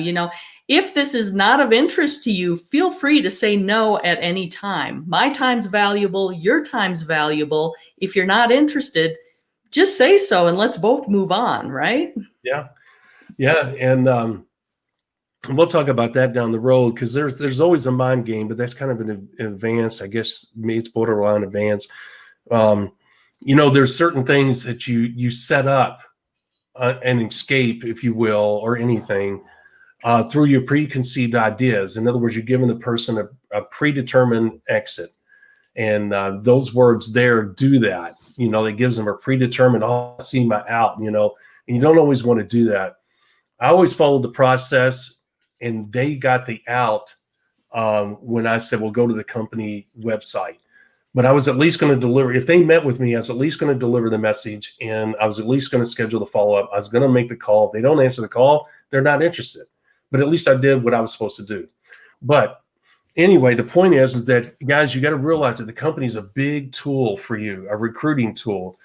if this is not of interest to you, feel free to say no at any time. My time's valuable, your time's valuable. If you're not interested, just say so, and let's both move on, right? Yeah. And we'll talk about that down the road, because there's always a mind game, but that's kind of an advanced, I guess, it's borderline advanced. There's certain things that you set up an escape, if you will, or anything through your preconceived ideas. In other words, you're giving the person a predetermined exit, and those words there do that. It gives them a predetermined, I see my out. And you don't always want to do that. I always followed the process. And they got the out when I said, well, go to the company website. But I was at least going to deliver. If they met with me, I was at least going to deliver the message, and I was at least going to schedule the follow-up. I was going to make the call. If they don't answer the call, they're not interested. But at least I did what I was supposed to do. But anyway, the point is that, guys, you got to realize that the company is a big tool for you, a recruiting tool.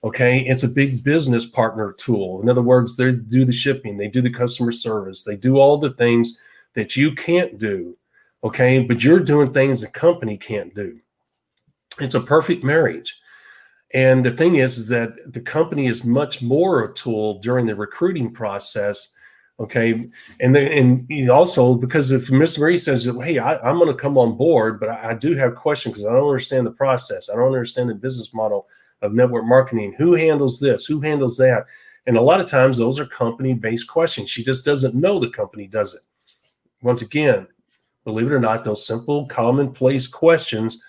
Okay, it's a big business partner tool. In other words, they do the shipping, they do the customer service, they do all the things that you can't do. Okay, but you're doing things the company can't do. It's a perfect marriage. And the thing is that the company is much more a tool during the recruiting process. Okay, and also, because if Ms. Marie says, hey, I'm going to come on board, but I do have questions because I don't understand the process, I don't understand the business model of network marketing. Who handles this? Who handles that? And a lot of times those are company-based questions. She just doesn't know the company does it. Once again, believe it or not, those simple, commonplace questions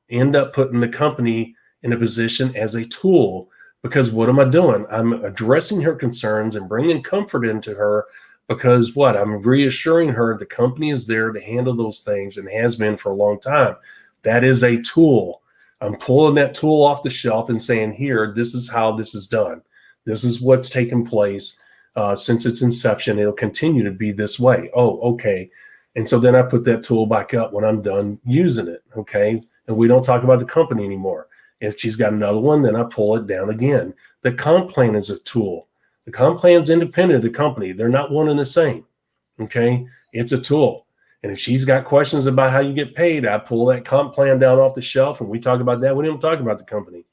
end up putting the company in a position as a tool. Because what am I doing? I'm addressing her concerns and bringing comfort into her, because what? I'm reassuring her the company is there to handle those things and has been for a long time. That is a tool. I'm pulling that tool off the shelf and saying, here, this is how this is done. This is what's taken place since its inception. It'll continue to be this way. Oh, okay. And so then I put that tool back up when I'm done using it. Okay. And we don't talk about the company anymore. If she's got another one, then I pull it down again. The comp plan is a tool. The comp plan is independent of the company. They're not one and the same. Okay. It's a tool. And if she's got questions about how you get paid, I pull that comp plan down off the shelf and we talk about that. We don't talk about the company.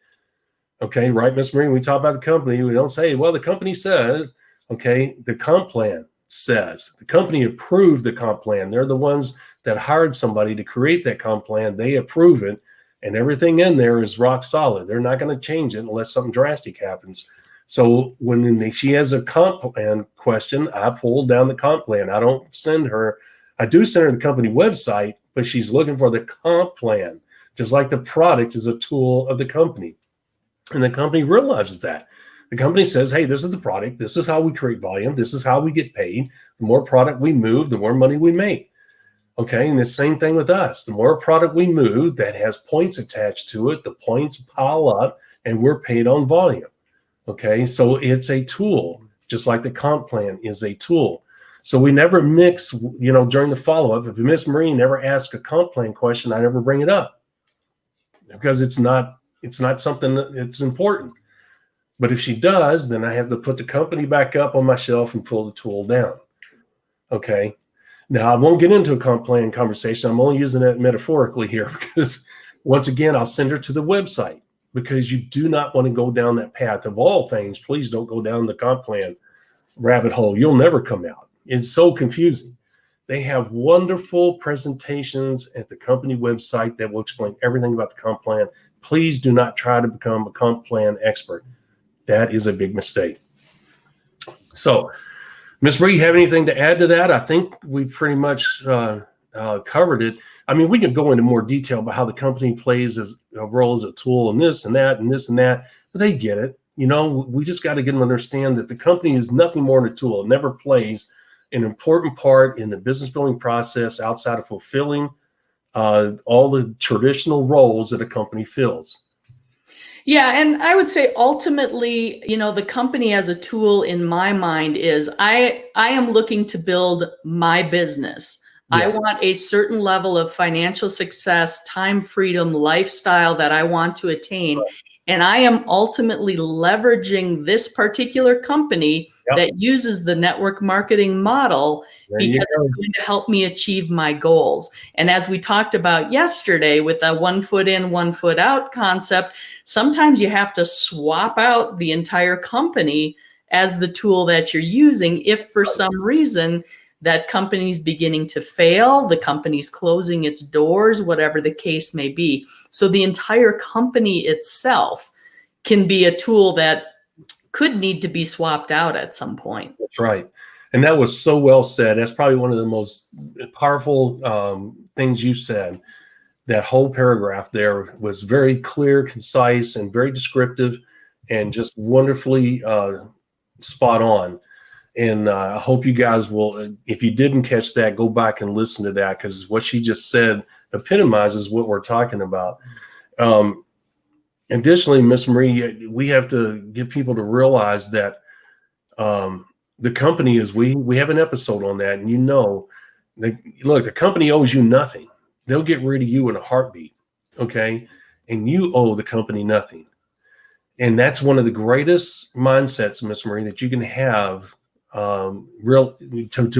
Okay, right, Ms. Marie? We talk about the company. We don't say, well, the company says, okay, the comp plan says. The company approved the comp plan. They're the ones that hired somebody to create that comp plan. They approve it, and everything in there is rock solid. They're not going to change it unless something drastic happens. So when she has a comp plan question, I pull down the comp plan. I don't send her. I do send her the company website, but she's looking for the comp plan, just like the product is a tool of the company. And the company realizes that. The company says, hey, this is the product. This is how we create volume. This is how we get paid. The more product we move, the more money we make. Okay, and the same thing with us. The more product we move that has points attached to it, the points pile up and we're paid on volume. Okay, so it's a tool, just like the comp plan is a tool. So we never mix, during the follow-up. If Miss Marie never asks a comp plan question, I never bring it up because it's not something that's important. But if she does, then I have to put the company back up on my shelf and pull the tool down. Okay. Now I won't get into a comp plan conversation. I'm only using that metaphorically here because once again, I'll send her to the website. because you do not want to go down that path. Of all things, please don't go down the comp plan rabbit hole. You'll never come out. It's so confusing. They have wonderful presentations at the company website that will explain everything about the comp plan. Please do not try to become a comp plan expert. That is a big mistake. So, Ms. Bree, you have anything to add to that? I think we've pretty much covered it. I mean, we can go into more detail about how the company plays as a role as a tool and this and that and this and that, but they get it. You know, we just got to get them to understand that the company is nothing more than a tool. It never plays an important part in the business building process outside of fulfilling all the traditional roles that a company fills. Yeah, and I would say ultimately, you know, the company as a tool in my mind is I am looking to build my business. Yeah. I want a certain level of financial success, time freedom, lifestyle that I want to attain. Right. And I am ultimately leveraging this particular company that uses the network marketing model because it's going to help me achieve my goals. And as we talked about yesterday with a 1 foot in, 1 foot out concept, sometimes you have to swap out the entire company as the tool that you're using if for some reason that company's beginning to fail, the company's closing its doors, whatever the case may be. So the entire company itself can be a tool that could need to be swapped out at some point. That's right. And that was so well said. That's probably one of the most powerful things you've said. That whole paragraph there was very clear, concise, and very descriptive, and just wonderfully spot on. And I hope you guys will, if you didn't catch that, go back and listen to that, because what she just said epitomizes what we're talking about. Additionally, Ms. Marie, we have to get people to realize that the company is, we have an episode on that, and look, the company owes you nothing. They'll get rid of you in a heartbeat, okay? And you owe the company nothing. And that's one of the greatest mindsets, Ms. Marie, that you can have to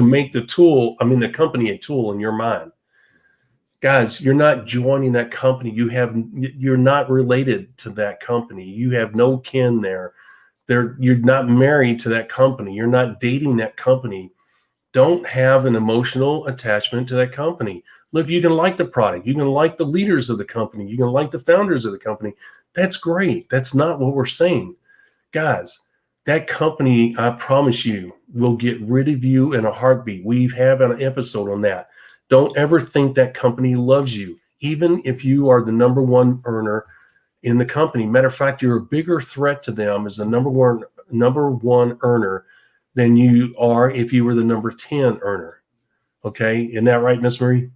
make the company a tool in your mind. Guys, you're not joining that company. You're not related to that company. You have no kin there. You're not married to that company. You're not dating that company. Don't have an emotional attachment to that company. Look, you can like the product. You can like the leaders of the company. You can like the founders of the company. That's great. That's not what we're saying. Guys, that company, I promise you, will get rid of you in a heartbeat. We have an episode on that. Don't ever think that company loves you, even if you are the number one earner in the company. Matter of fact, you're a bigger threat to them as the number one earner than you are if you were the number 10 earner. Okay, isn't that right, Miss Marie?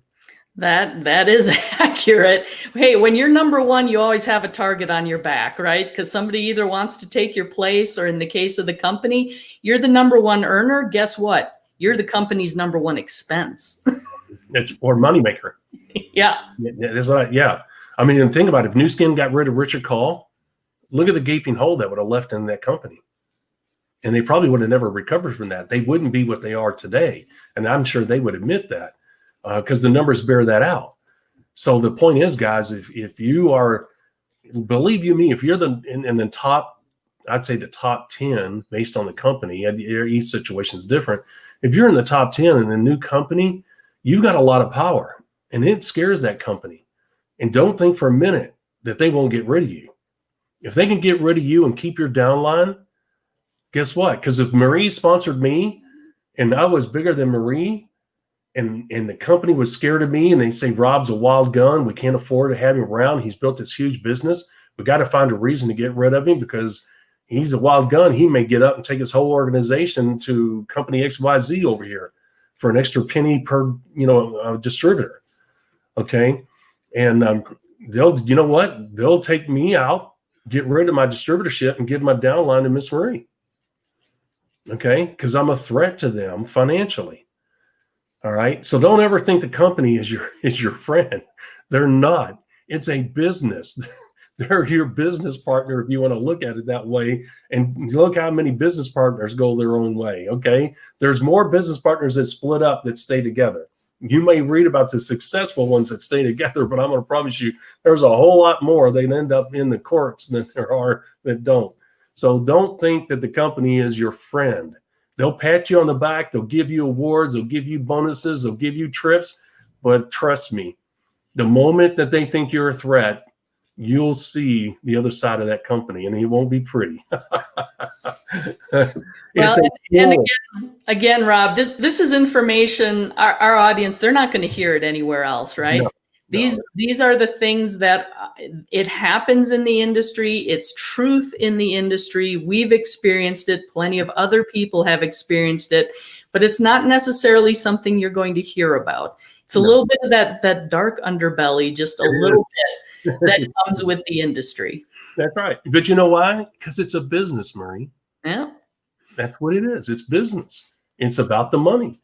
That is accurate. Hey, when you're number one, you always have a target on your back, right? Because somebody either wants to take your place, or in the case of the company, you're the number one earner. Guess what? You're the company's number one expense. Or moneymaker. Yeah. That's what I mean, and think about it. If Nu Skin got rid of Richard Call, look at the gaping hole that would have left in that company. And they probably would have never recovered from that. They wouldn't be what they are today. And I'm sure they would admit that because the numbers bear that out. So the point is, guys, if you are, believe you me, if you're in the top, I'd say the top 10 based on the company, each situation is different. If you're in the top 10 in a new company, you've got a lot of power, and it scares that company. And don't think for a minute that they won't get rid of you. If they can get rid of you and keep your downline, guess what? Because if Marie sponsored me and I was bigger than Marie, and the company was scared of me, and they say, Rob's a wild gun, we can't afford to have him around, he's built this huge business, we got to find a reason to get rid of him because he's a wild gun. He may get up and take his whole organization to company XYZ over here for an extra penny per, distributor. Okay. And they'll take me out, get rid of my distributorship, and give my downline to Miss Marie. Okay. Because I'm a threat to them financially. All right. So don't ever think the company is your friend. They're not. It's a business. They're your business partner if you want to look at it that way. And look how many business partners go their own way. Okay. There's more business partners that split up that stay together. You may read about the successful ones that stay together, but I'm going to promise you there's a whole lot more that end up in the courts than there are that don't. So don't think that the company is your friend. They'll pat you on the back. They'll give you awards. They'll give you bonuses. They'll give you trips. But trust me, the moment that they think you're a threat, you'll see the other side of that company, and it won't be pretty. Well, and again, Rob, this is information. Our audience, they're not going to hear it anywhere else, right? No. These are the things that it happens in the industry. It's truth in the industry. We've experienced it. Plenty of other people have experienced it, but it's not necessarily something you're going to hear about. It's a little bit of that dark underbelly, just a little bit that comes with the industry. That's right. But you know why? Because it's a business, Marie. Yeah. That's what it is. It's business. It's about the money.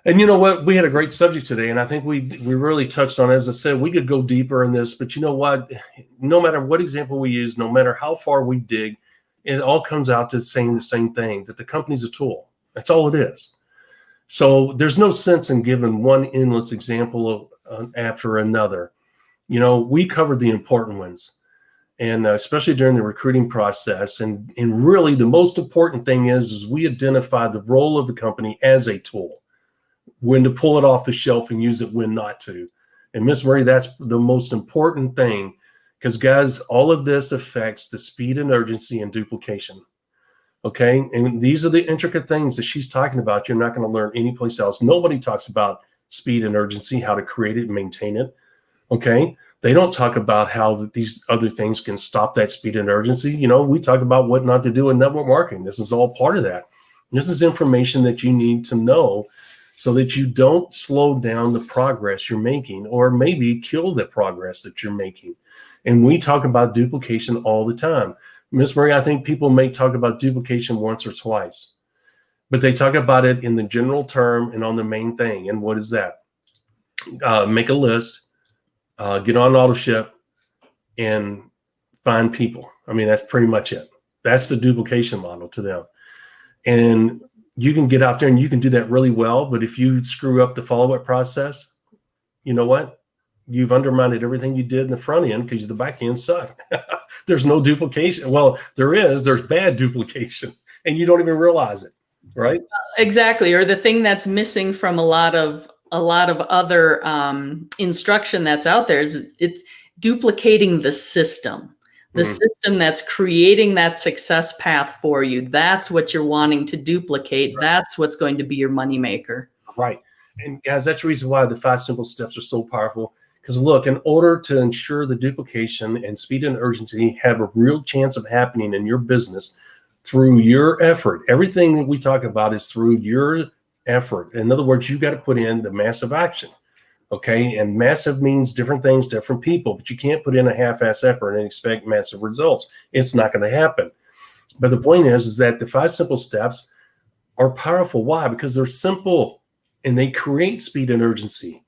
And you know what? We had a great subject today, and I think we really touched on it. As I said, we could go deeper in this, but you know what? No matter what example we use, no matter how far we dig, it all comes out to saying the same thing, that the company's a tool. That's all it is. So there's no sense in giving one endless example after another. You know, we covered the important ones, and especially during the recruiting process. And really the most important thing is we identify the role of the company as a tool, when to pull it off the shelf and use it, when not to. And Miss Marie, that's the most important thing, because guys, all of this affects the speed and urgency and duplication. Okay. And these are the intricate things that she's talking about. You're not going to learn anyplace else. Nobody talks about speed and urgency, how to create it and maintain it. Okay. They don't talk about how these other things can stop that speed and urgency. You know, we talk about what not to do in network marketing. This is all part of that. This is information that you need to know so that you don't slow down the progress you're making, or maybe kill the progress that you're making. And we talk about duplication all the time. Miss Marie, I think people may talk about duplication once or twice, but they talk about it in the general term and on the main thing. And what is that? Make a list, get on AutoShip, and find people. I mean, that's pretty much it. That's the duplication model to them. And you can get out there and you can do that really well. But if you screw up the follow-up process, you know what? You've undermined everything you did in the front end because the back end sucked. There's no duplication. Well, there's bad duplication, and you don't even realize it, right? Exactly. Or the thing that's missing from a lot of other instruction that's out there is it's duplicating the system. The system that's creating that success path for you. That's what you're wanting to duplicate. Right. That's what's going to be your moneymaker. Right. And guys, that's the reason why the 5 simple steps are so powerful. Because look, in order to ensure the duplication and speed and urgency have a real chance of happening in your business through your effort, everything that we talk about is through your effort. In other words, you got to put in the massive action. Okay. And massive means different things, different people, but you can't put in a half-ass effort and expect massive results. It's not going to happen. But the point is that the 5 simple steps are powerful. Why? Because they're simple and they create speed and urgency.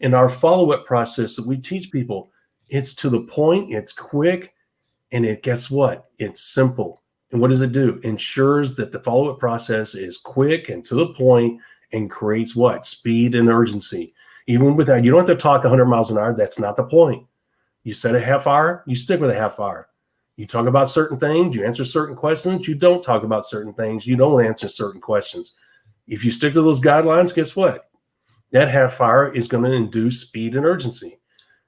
In our follow-up process that we teach people, it's to the point, it's quick, and guess what? It's simple. And what does it do? Ensures that the follow-up process is quick and to the point and creates what? Speed and urgency. Even with that, you don't have to talk 100 miles an hour. That's not the point. You set a half hour, you stick with a half hour. You talk about certain things, you answer certain questions, you don't talk about certain things, you don't answer certain questions. If you stick to those guidelines, guess what? That half hour is going to induce speed and urgency.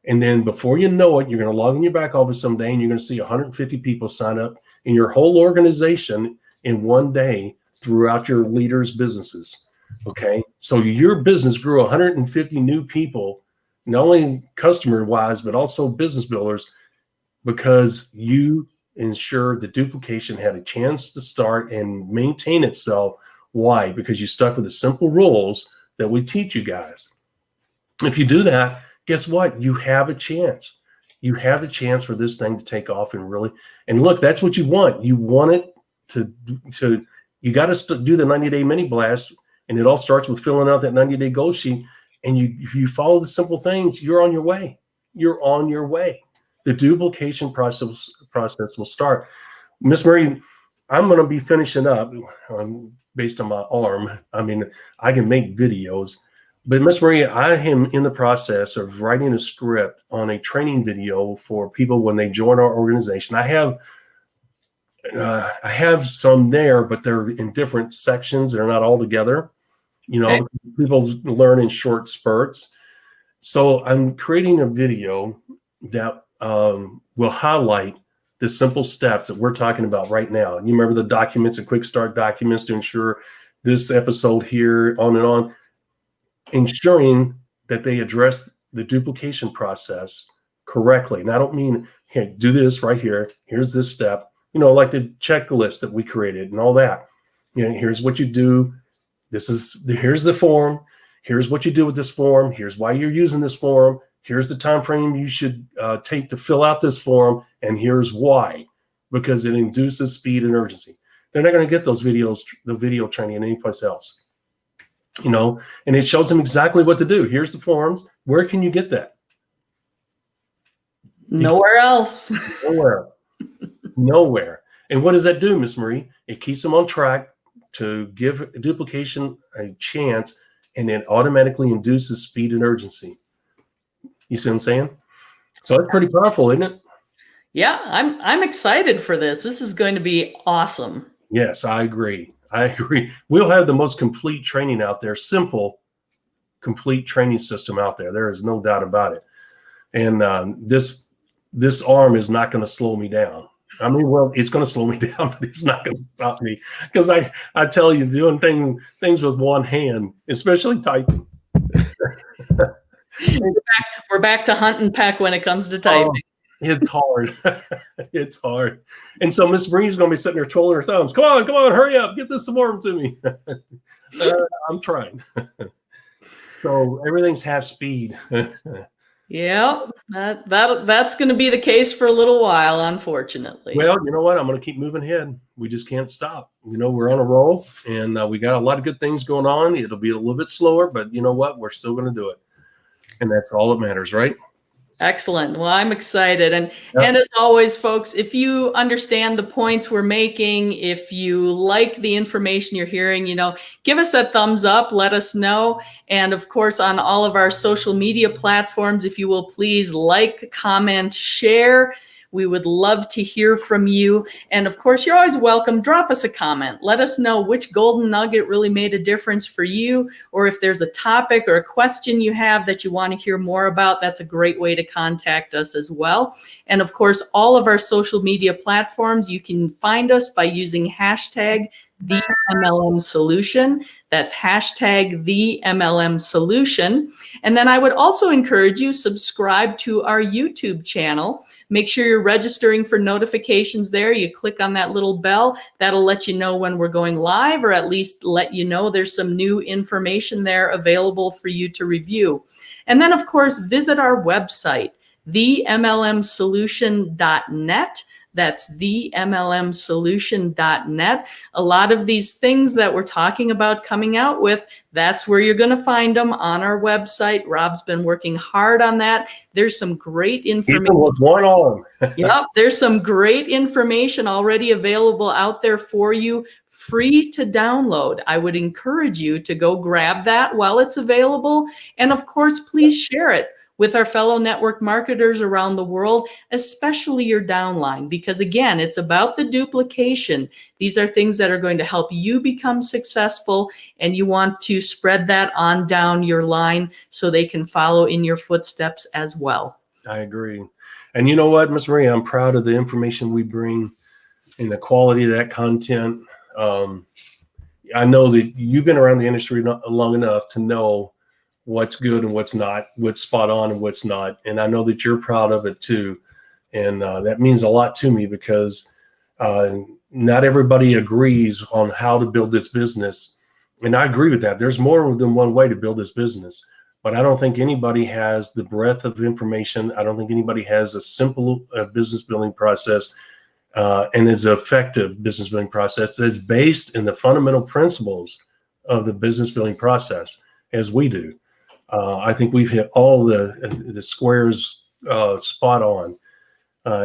And then before you know it, you're going to log in your back office someday and you're going to see 150 people sign up in your whole organization in one day throughout your leaders' businesses. Okay. So your business grew 150 new people, not only customer wise, but also business builders, because you ensured the duplication had a chance to start and maintain itself. Why? Because you stuck with the simple rules that we teach you guys. If you do that, guess what? You have a chance. You have a chance for this thing to take off and really, and look, that's what you want. You want it to you got to do the 90-day mini blast, and it all starts with filling out that 90-day goal sheet. And if you follow the simple things, you're on your way. You're on your way. The duplication process will start. Miss Marie, I'm going to be finishing up based on my arm. I mean, I can make videos, But Miss Maria, I am in the process of writing a script on a training video for people when they join our organization. I have some there, but they're in different sections. They're not all together. Okay. People learn in short spurts. So I'm creating a video that will highlight the simple steps that we're talking about right now. You remember the documents and quick start documents to ensure this episode here, on and on, ensuring that they address the duplication process correctly. And I don't mean, hey, do this right here. Here's this step, like the checklist that we created and all that. Here's what you do. Here's the form. Here's what you do with this form. Here's why you're using this form. Here's the time frame you should take to fill out this form. And here's why, because it induces speed and urgency. They're not going to get those videos, the video training anyplace else. And it shows them exactly what to do. Here's the forms. Where can you get that? Nowhere else. Nowhere. And what does that do, Miss Marie? It keeps them on track to give duplication a chance, and it automatically induces speed and urgency. You see what I'm saying? So it's pretty powerful, isn't it? Yeah, I'm excited for this. This is going to be awesome. Yes, I agree. We'll have the most complete training out there, simple, complete training system out there. There is no doubt about it. And this arm is not going to slow me down. I mean, well, it's going to slow me down, but it's not going to stop me, because I tell you, doing things with one hand, especially typing. We're back to hunt and peck when it comes to typing. It's hard. It's hard. And so Miss Marie's going to be sitting there twirling her thumbs. Come on, hurry up. Get this form to me. I'm trying. So everything's half speed. Yeah, that's going to be the case for a little while, unfortunately. Well, you know what? I'm going to keep moving ahead. We just can't stop. We're on a roll, and we got a lot of good things going on. It'll be a little bit slower, but you know what? We're still going to do it. And that's all that matters, right? Excellent. Well, I'm excited. And as always, folks, if you understand the points we're making, if you like the information you're hearing, give us a thumbs up, let us know. And of course, on all of our social media platforms, if you will please like, comment, share. We would love to hear from you. And of course, you're always welcome. Drop us a comment. Let us know which golden nugget really made a difference for you, or if there's a topic or a question you have that you want to hear more about, that's a great way to contact us as well. And of course, all of our social media platforms, you can find us by using hashtag the MLM Solution. That's hashtag the MLM Solution. And then I would also encourage you, subscribe to our YouTube channel. Make sure you're registering for notifications there. You click on that little bell. That'll let you know when we're going live, or at least let you know there's some new information there available for you to review. And then, of course, visit our website, themlmsolution.net. That's themlmsolution.net. A lot of these things that we're talking about coming out with, that's where you're going to find them, on our website. Rob's been working hard on that. There's some great information. Even with one arm. Yep, there's some great information already available out there for you, free to download. I would encourage you to go grab that while it's available. And of course, please share it with our fellow network marketers around the world, especially your downline, because again, it's about the duplication. These are things that are going to help you become successful, and you want to spread that on down your line so they can follow in your footsteps as well. I agree. And you know what, Ms. Marie, I'm proud of the information we bring and the quality of that content. I know that you've been around the industry long enough to know what's good and what's not, what's spot on and what's not. And I know that you're proud of it too. And that means a lot to me, because not everybody agrees on how to build this business. And I agree with that. There's more than one way to build this business, but I don't think anybody has the breadth of information. I don't think anybody has a simple business building process and is an effective business building process that's based in the fundamental principles of the business building process as we do. I think we've hit all the squares spot on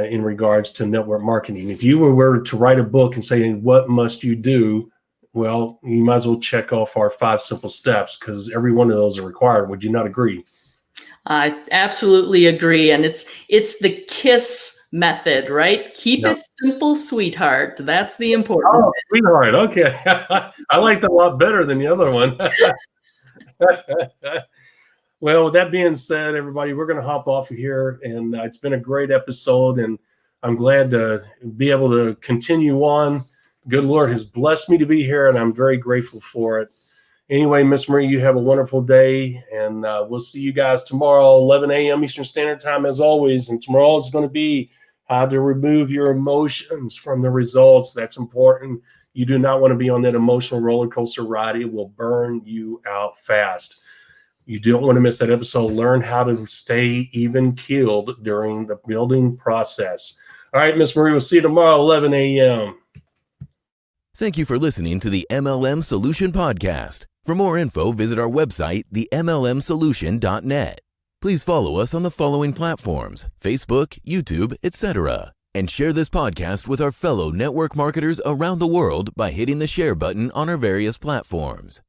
in regards to network marketing. If you were to write a book and say, what must you do well, you might as well check off our 5 simple steps because every one of those are required. Would you not agree? I absolutely agree. And it's the KISS method, right? Keep Yep. it simple, sweetheart. That's the important Oh, sweetheart. Okay. I like that a lot better than the other one. Well, with that being said, everybody, we're going to hop off of here. And it's been a great episode. And I'm glad to be able to continue on. Good Lord has blessed me to be here, and I'm very grateful for it. Anyway, Miss Marie, you have a wonderful day, and we'll see you guys tomorrow, 11 a.m. Eastern Standard Time, as always. And tomorrow is going to be how to remove your emotions from the results. That's important. You do not want to be on that emotional roller coaster ride. It will burn you out fast. You don't want to miss that episode. Learn how to stay even keeled during the building process. All right, Miss Marie, we'll see you tomorrow, 11 a.m. Thank you for listening to the MLM Solution Podcast. For more info, visit our website, themlmsolution.net. Please follow us on the following platforms: Facebook, YouTube, etc. And share this podcast with our fellow network marketers around the world by hitting the share button on our various platforms.